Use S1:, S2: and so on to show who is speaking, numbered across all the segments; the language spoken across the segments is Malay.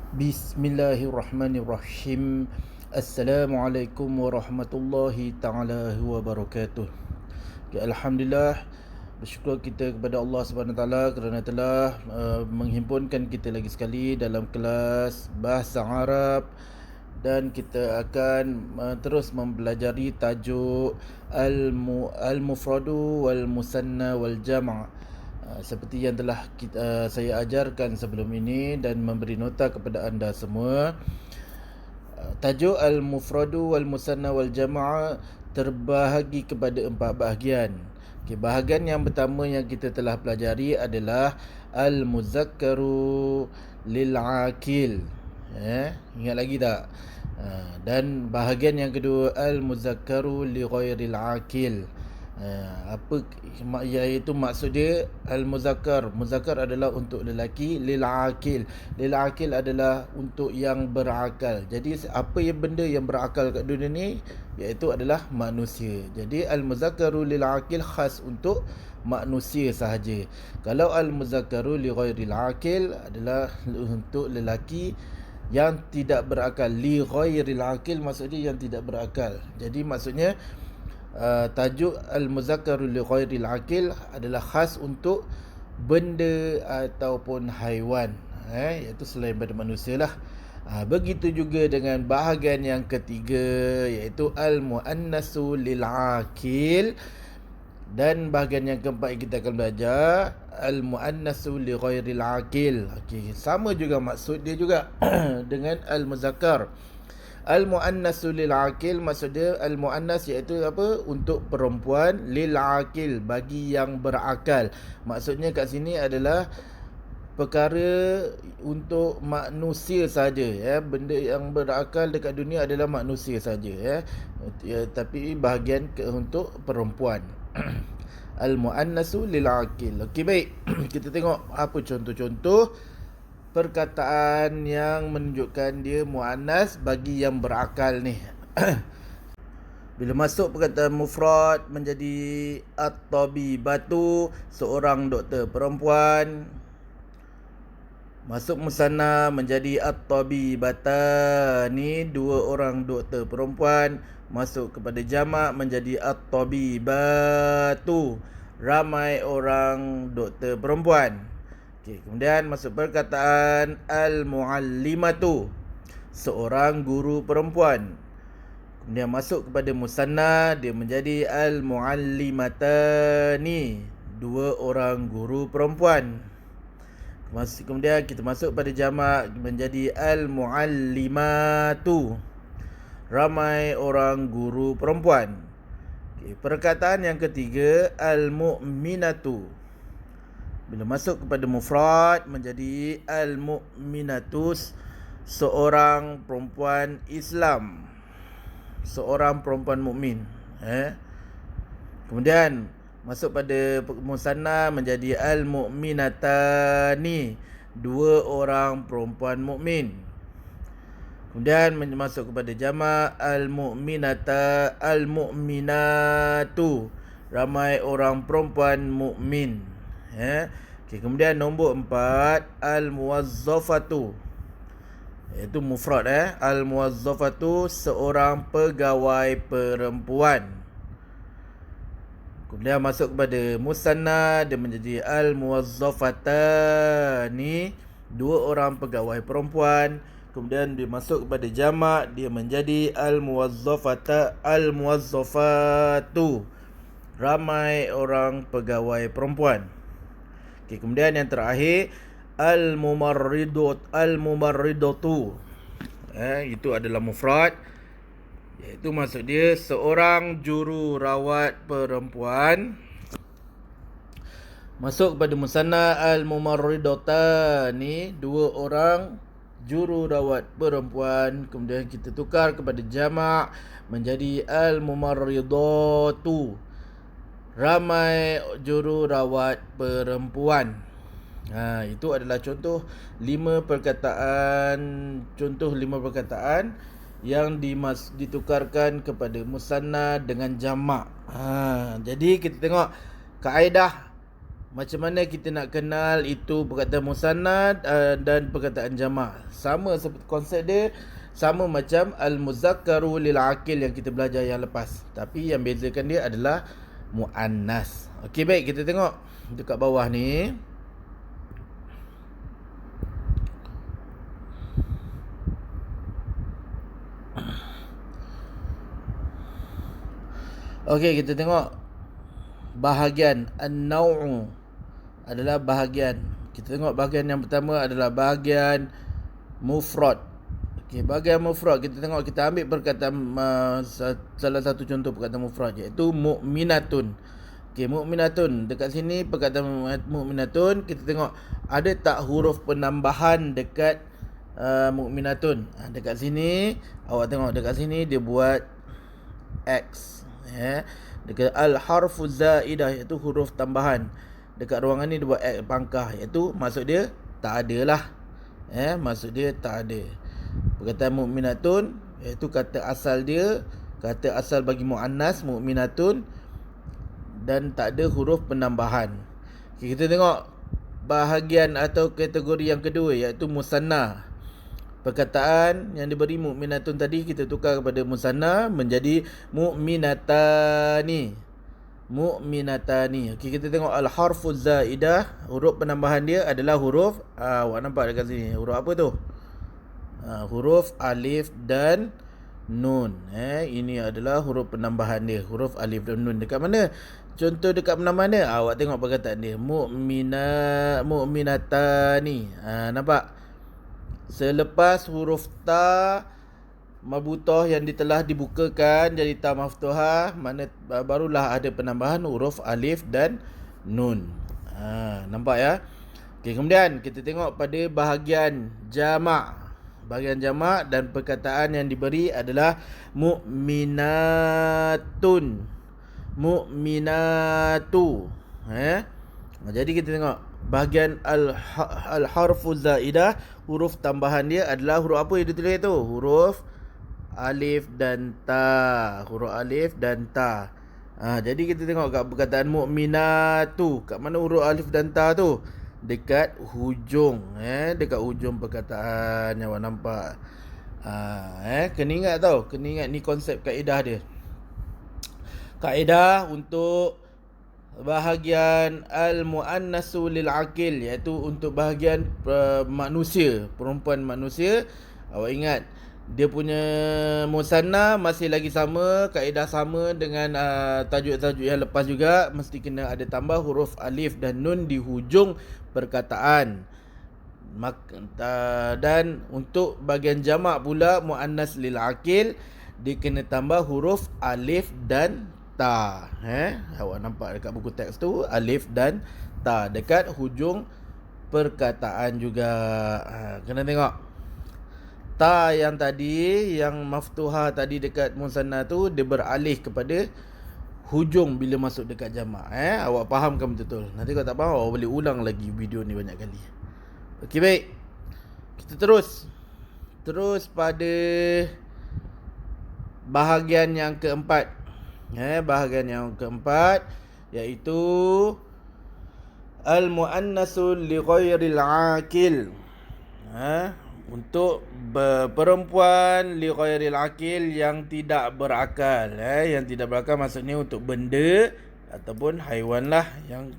S1: Bismillahirrahmanirrahim. Assalamualaikum warahmatullahi taala wabarakatuh. Okay, Alhamdulillah, bersyukur kita kepada Allah Subhanahu taala kerana telah menghimpunkan kita lagi sekali dalam kelas bahasa Arab, dan kita akan terus mempelajari tajuk al-mufradu wal musanna wal jama'. Seperti yang telah saya ajarkan sebelum ini dan memberi nota kepada anda semua, tajuk al-mufradu wal musanna wal jama' terbahagi kepada 4 bahagian. Bahagian yang pertama yang kita telah pelajari adalah al-muzakkaru lil-akil. Ingat lagi tak? Dan bahagian yang kedua al-muzakkaru li ghairil akil. Apa iaitu maksud dia? Al-muzakkar adalah untuk lelaki, lil akil adalah untuk yang berakal. Jadi apa yang benda yang berakal kat dunia ni iaitu adalah manusia. Jadi al-muzakkaru lil akil khas untuk manusia sahaja. Kalau al-muzakkaru li ghairil akil adalah untuk lelaki yang tidak berakal. Li ghairil akil maksudnya yang tidak berakal. Jadi maksudnya tajuk al-muzakkaru li ghairil akil adalah khas untuk benda ataupun haiwan, iaitu selain daripada manusia lah. Begitu juga dengan bahagian yang ketiga, iaitu al-muannasu lil akil. Dan bahagian yang keempat yang kita akan belajar al-muannasu li ghairil akil. Sama juga maksud dia juga dengan al-muzakkar. Al-muannasu lil akil, maksudnya al-muannas iaitu apa? Untuk perempuan, lil akil, bagi yang berakal. Maksudnya kat sini adalah perkara untuk manusia saja, benda yang berakal dekat dunia adalah manusia saja, tapi bahagian untuk perempuan. Al-muannasu lil akil. Okey, baik. Kita tengok apa contoh-contoh perkataan yang menunjukkan dia muannas bagi yang berakal ni. Bila masuk perkataan mufrad menjadi at-tabibatu, seorang doktor perempuan. Masuk musanna menjadi at-tabibatani, dua orang doktor perempuan. Masuk kepada jamak menjadi at-tabibatu, ramai orang doktor perempuan. Kemudian masuk perkataan al-muallimatu, seorang guru perempuan. Kemudian masuk kepada musanna, dia menjadi al-muallimatani, dua orang guru perempuan. Kemudian kita masuk pada jamak menjadi al-muallimatu, ramai orang guru perempuan. Perkataan yang ketiga al-mu'minatu. Bila masuk kepada mufrad menjadi al-mu'minatus, seorang perempuan Islam, seorang perempuan mukmin. Kemudian masuk pada musanna menjadi al-mu'minatani, dua orang perempuan mukmin. Kemudian masuk kepada jamak al-mu'minatu, ramai orang perempuan mukmin. Kemudian nombor 4 al-muwazzafatu, iaitu mufrad. Al-muwazzafatu, seorang pegawai perempuan. Kemudian masuk kepada musanna, dia menjadi al-muwazzafatani, dua orang pegawai perempuan. Kemudian dia masuk kepada jamak, dia menjadi al-muwazzafatu, ramai orang pegawai perempuan. Kemudian yang terakhir al-mumarridatu, itu adalah mufrad, iaitu maksud dia seorang jururawat perempuan. Masuk kepada musanna al-mumarridatani, dua orang jururawat perempuan. Kemudian kita tukar kepada jamak menjadi al-mumarridatu, ramai jururawat perempuan. Itu adalah contoh 5 perkataan yang ditukarkan kepada musanna dengan jamak. Jadi kita tengok kaedah Macam mana kita nak kenal itu perkataan musannad dan perkataan jamak? Sama seperti konsep dia, sama macam al-muzakkaru lil aqil yang kita belajar yang lepas. Tapi yang bezakan dia adalah muannas. Okey, baik, kita tengok dekat bawah ni. Okey, kita tengok bahagian an-naw'u adalah bahagian. Kita tengok bahagian yang pertama adalah bahagian mufrad. Okey, bahagian mufrad kita tengok, kita ambil perkataan salah satu contoh perkataan mufrad iaitu mu'minatun. Okey, mu'minatun. Dekat sini perkataan mu'minatun, kita tengok ada tak huruf penambahan dekat mu'minatun. Dekat sini awak tengok, dekat sini dia buat X. Dekat al-harfu zaidah iaitu huruf tambahan. Dekat ruangan ni dia buat X pangkah, iaitu maksud dia tak ada lah. Maksud dia tak ada. Perkataan mu'minatun iaitu kata asal dia, kata asal bagi muannas mu'minatun, dan tak ada huruf penambahan. Okay, kita tengok bahagian atau kategori yang kedua iaitu musanna. Perkataan yang diberi mu'minatun tadi kita tukar kepada musanna menjadi mu'minatani. Mu'minatani. Okey, kita tengok al-harfu zaidah, huruf penambahan dia adalah huruf awak nampak dekat sini. Huruf apa tu? Huruf alif dan nun. Ini adalah huruf penambahan dia, huruf alif dan nun. Dekat mana? Contoh dekat penambahan dia. Awak tengok perkataan dia, mu'minatani. Nampak? Selepas huruf ta marbutah yang telah dibukakan jadi ta maftuhah, mana barulah ada penambahan huruf alif dan nun. Nampak ya? Okey, kemudian kita tengok pada bahagian jamak. Bahagian jamak dan perkataan yang diberi adalah mu'minatun, mu'minatu. Jadi kita tengok bahagian al-harfu zaidah, huruf tambahan dia adalah huruf apa yang ditulis tu? Huruf alif dan ta. Huruf alif dan ta. Jadi kita tengok kat perkataan mu'minatu, kat mana huruf alif dan ta tu? Dekat hujung. Dekat hujung perkataan yang awak nampak. Kena ingat tau. Kena ingat ni konsep kaedah dia. Kaedah untuk bahagian al-muannasu lil aqil, iaitu untuk bahagian manusia, perempuan manusia. Awak ingat dia punya musanna masih lagi sama, kaedah sama dengan tajuk-tajuk yang lepas juga, mesti kena ada tambah huruf alif dan nun di hujung perkataan. Dan untuk bahagian jamak pula, muannas lil aqil, dia kena tambah huruf alif dan ta. Awak nampak dekat buku teks tu, alif dan ta dekat hujung perkataan juga. Kena tengok ta yang tadi, yang maftuhah tadi dekat musanna tu, dia beralih kepada hujung bila masuk dekat jamak. Awak fahamkan betul-betul. Nanti kalau tak faham, awak boleh ulang lagi video ni banyak kali. Okey, baik, kita terus pada bahagian yang keempat. Bahagian yang keempat iaitu al-muannasu li ghairil aqil. Untuk perempuan li ghairil aqil, yang tidak berakal. Yang tidak berakal maksudnya untuk benda ataupun haiwan lah, yang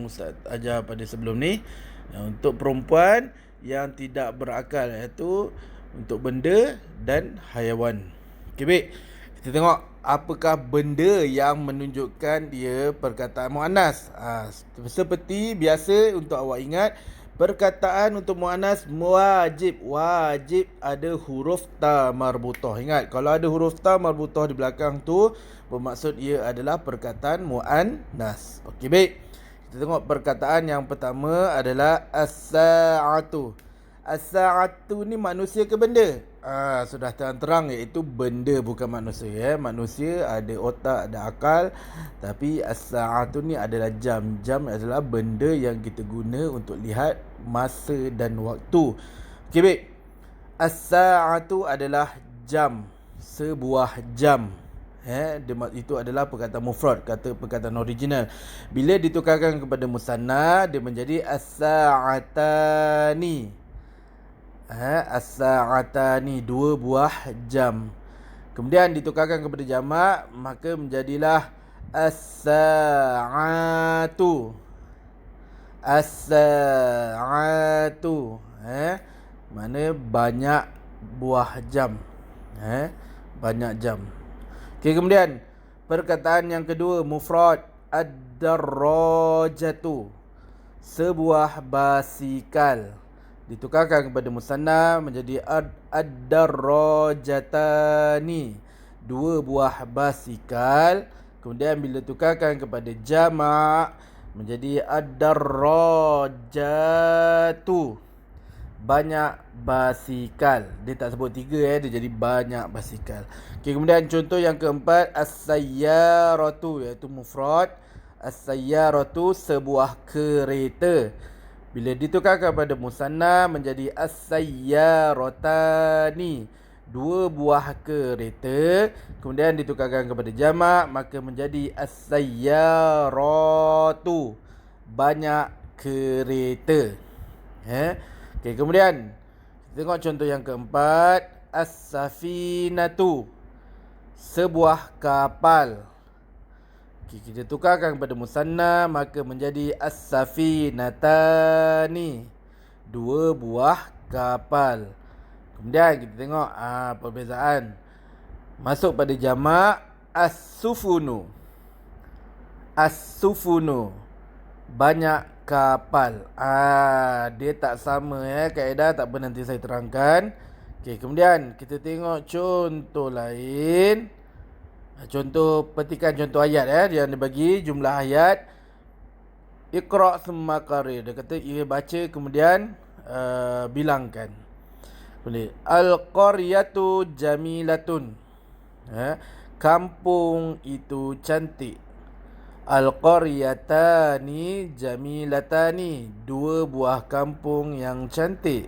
S1: Ustaz ajar pada sebelum ni. Untuk perempuan yang tidak berakal, iaitu untuk benda dan haiwan. Okey, baik, kita tengok apakah benda yang menunjukkan dia perkataan muannas. Seperti biasa, untuk awak ingat, perkataan untuk muannas wajib ada huruf ta marbutah. Ingat, kalau ada huruf ta marbutah di belakang tu, bermaksud ia adalah perkataan muannas. Okey, baik, kita tengok perkataan yang pertama adalah as-sa'atu. As-sa'atu ni manusia ke benda? Sudah terang-terang, iaitu benda, bukan manusia. Manusia ada otak, ada akal. Tapi as-sa'atu ni adalah jam. Jam adalah benda yang kita guna untuk lihat masa dan waktu. Okey, baik, as-sa'atu adalah jam, sebuah jam. Itu adalah perkataan mufrad, perkataan original. Bila ditukarkan kepada musanna, dia menjadi as-sa'atani. As-sa'atani, 2 buah jam. Kemudian ditukarkan kepada jamak, maka menjadilah as-sa'atu. As-sa'atu. Mana banyak buah jam. Banyak jam. Okey, kemudian perkataan yang kedua, mufrad, ad-darrajatu, sebuah basikal. Ditukarkan kepada musanna menjadi ad-darrajatani, 2 buah basikal. Kemudian bila tukarkan kepada jamak menjadi ad-darrajatu, banyak basikal. Dia tak sebut 3 dia jadi banyak basikal. Okey, kemudian contoh yang keempat, as-sayyaratu, iaitu mufrad. As-sayyaratu, sebuah kereta. Bila ditukarkan pada musanna menjadi as-sayyaratani, 2 buah kereta. Kemudian ditukarkan kepada jamak, maka menjadi as-sayyaratu, banyak kereta. Okey, kemudian tengok contoh yang keempat, as-safinatu, sebuah kapal. Okay, kita tukarkan kepada musanna, maka menjadi as-safinatani, 2 buah kapal. Kemudian kita tengok perbezaan. Masuk pada jamak, as-sufunu. As-sufunu, banyak kapal. Dia tak sama kaedah, tak apa, nanti saya terangkan. Okey, kemudian kita tengok contoh lain. Contoh, petikan contoh ayat dia bagi jumlah ayat. Iqra' thumma qarir. Dia kata ia baca kemudian bilangkan. Boleh. Al-qaryatu jamilatun. Kampung itu cantik. Al-qaryatani jamilatani, 2 buah kampung yang cantik.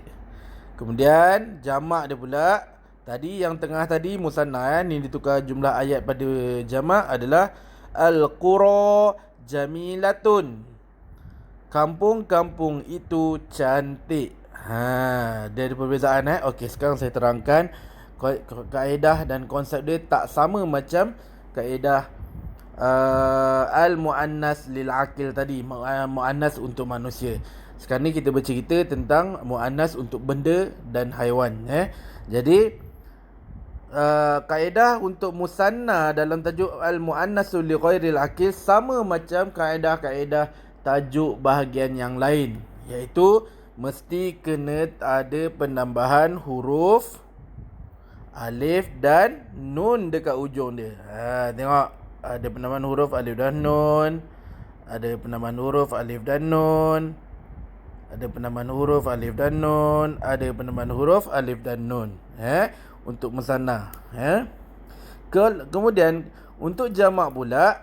S1: Kemudian jamak dia pula. Tadi yang tengah tadi musanna, ni ditukar jumlah ayat pada jamak adalah al-qura jamilatun, kampung-kampung itu cantik. Dia ada perbezaan. Okey, sekarang saya terangkan kaedah dan konsep dia tak sama macam kaedah al-muannas lil aqil tadi, muannas untuk manusia. Sekarang ni kita bercerita tentang muannas untuk benda dan haiwan. Jadi kaedah untuk musanna dalam tajuk al-muannasu li ghairil aqil sama macam kaedah-kaedah tajuk bahagian yang lain, iaitu mesti kena ada penambahan huruf alif dan nun dekat ujung dia. Tengok, ada penambahan huruf alif dan nun, ada penambahan huruf alif dan nun, ada penambahan huruf alif dan nun, ada penambahan huruf alif dan nun. Untuk musanna. Kemudian untuk jamak pula,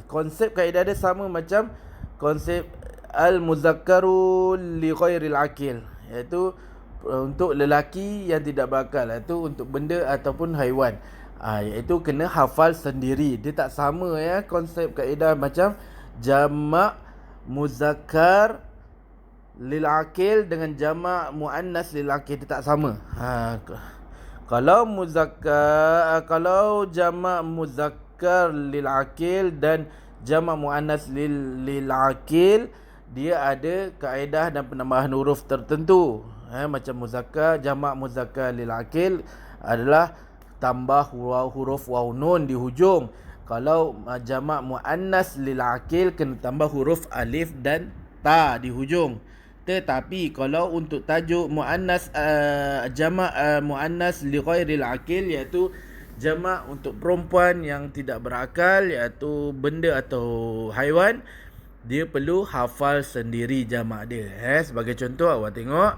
S1: konsep kaedah dia sama macam konsep al-muzakkaru li ghairil aqil, iaitu untuk lelaki yang tidak berakal, iaitu untuk benda ataupun haiwan. Iaitu kena hafal sendiri. Dia tak sama konsep kaedah macam jamak muzakkar lil aqil dengan jamak muannas lil aqil, dia tak sama. Kalau jamak muzakkar lil aqil dan jamak muannas lil aqil, dia ada kaedah dan penambahan huruf tertentu. Macam jamak muzakkar lil aqil adalah tambah huruf waw nun di hujung. Kalau jamak muannas lil aqil kena tambah huruf alif dan ta di hujung. Tetapi kalau untuk tajuk muannas jamak muannas li ghairil aqil, iaitu jamak untuk perempuan yang tidak berakal, iaitu benda atau haiwan, dia perlu hafal sendiri jamak dia. Sebagai contoh, awak tengok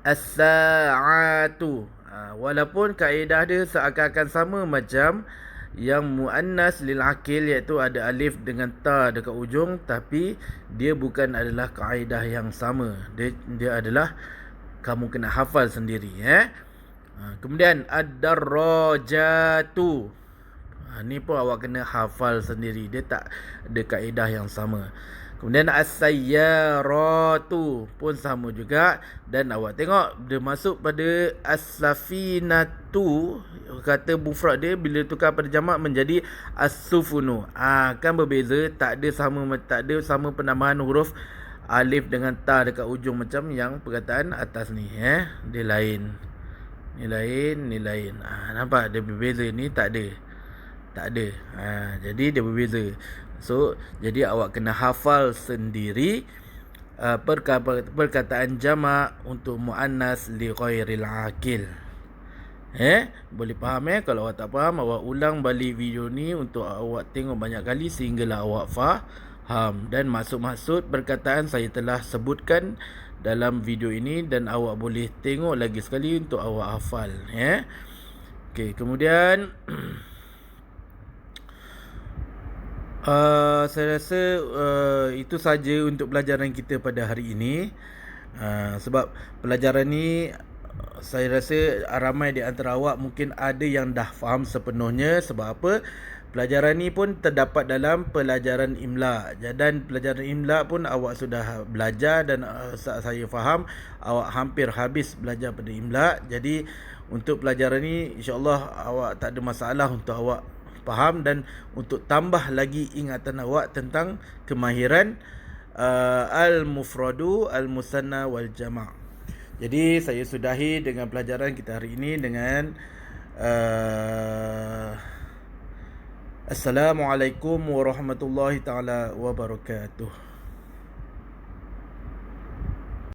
S1: as-sa'atu. Walaupun kaedah dia seakan-akan sama macam yang muannas lil aqil, iaitu ada alif dengan ta dekat ujung, tapi dia bukan adalah kaedah yang sama. Dia adalah kamu kena hafal sendiri. Kemudian ad-darrajatu. Ni pun awak kena hafal sendiri. Dia tak ada kaedah yang sama. Kemudian as-sayyaratu pun sama juga. Dan awak tengok dia masuk pada as-safinatu, kata mufrad dia bila tukar pada jamak menjadi as-sufunu. Kan berbeza, tak ada sama penambahan huruf alif dengan ta dekat ujung macam yang perkataan atas ni. Dia lain. Ni lain. Nampak dia berbeza, ni tak ada. Jadi dia berbeza. So, jadi awak kena hafal sendiri perkataan jamak untuk muannas li ghairil aqil. Boleh faham Kalau awak tak faham, awak ulang balik video ni untuk awak tengok banyak kali sehinggalah awak faham. Dan maksud-maksud perkataan saya telah sebutkan dalam video ini dan awak boleh tengok lagi sekali untuk awak hafal. Okey, kemudian saya rasa itu saja untuk pelajaran kita pada hari ini. Sebab pelajaran ni saya rasa ramai di antara awak mungkin ada yang dah faham sepenuhnya. Sebab apa? Pelajaran ni pun terdapat dalam pelajaran imla. Dan pelajaran imla pun awak sudah belajar dan saya faham awak hampir habis belajar pada imla. Jadi untuk pelajaran ni insya-Allah awak tak ada masalah untuk awak faham dan untuk tambah lagi ingatan awak tentang kemahiran al-mufradu, al-musanna wal jama'. Jadi saya sudahi dengan pelajaran kita hari ini dengan Assalamualaikum warahmatullahi taala wabarakatuh.